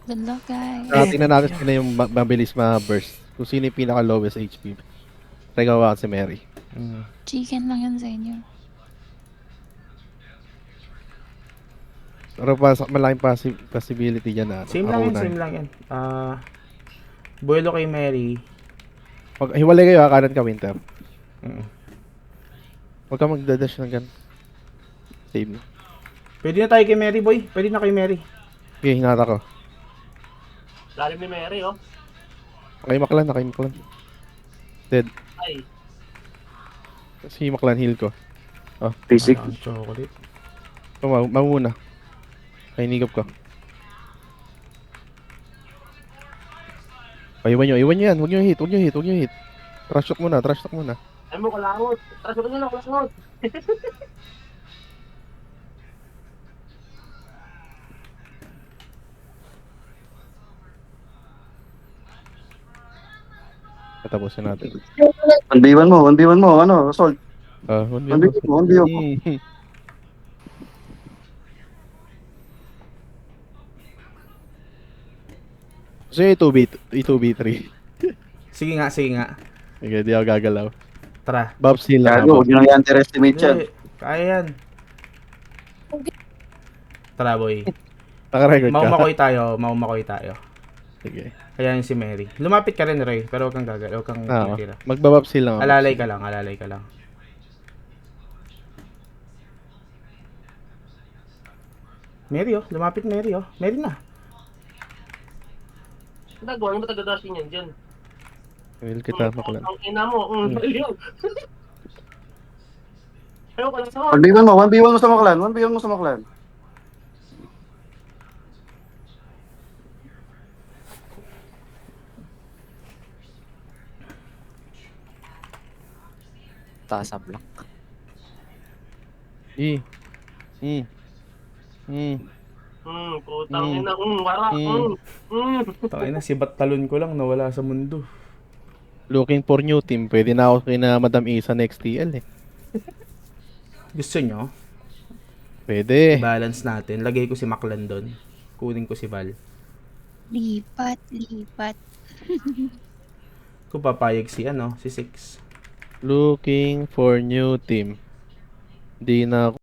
Good luck, guys. Tingnan natin sino yung mabilis ma-burst. Kung sino yung pinaka-lowest HP. Try gawa si Mary. Chicken lang yan sa inyo. Pero malaking possibility dyan na Same lang ako yan, na. same lang yan. Buelo kay Mary. Hiwalay kayo kanan ka, Winter. Mm. Huwag ka magdadash ng gan. Save mo. Pwede na tayo kay Mary, boy. Pwede na kay Mary. Okay, hinata ko. Lalim ni Mary, oh. Nakaimaklan. Dead. Ay. Si Maklan heal ko. Basic. Ang chocolate. Mamuna. Kainigap ko. Iwan nyo yan. Huwag nyo hit. Trash talk muna. Ay mo, kalangot. Traso ko nyo, kalangot. Patapusin natin. 1v1 mo, ano, assault. 1v1 mo. So yung 2v3. Sige nga. Okay, di ako gagalaw. Tara. Bobs heal lang. Gago, huwag nyo nang i-underestimate yan. Hindi, kaya yan. Tara, boy. Naka-record ka. Maumakoy tayo. Sige. Kaya yun si Mary. Lumapit ka rin, Ray. Pero huwag kang huwag kang titira. Magbabobs heal lang ako. Alalay ka lang. Mary, oh. Lumapit Mary, oh. Mary na. Nagawa nyo ba taga-dashing yan dyan? Heal kita, Maklan. Ang ina mo. Baliw. Ayaw ka lang sa 1v1 mo sa Maklan. Taas ang block. Putang ina. Warak. Tangina, si Talon ko lang nawala sa mundo. Looking for new team. Pwede na ako kina Madam Isa next TL eh. Gusto nyo? Pwede. Balance natin. Lagay ko si Maklan doon. Kunin ko si Val. Lipat. Kung papayag si si Six. Looking for new team. Di na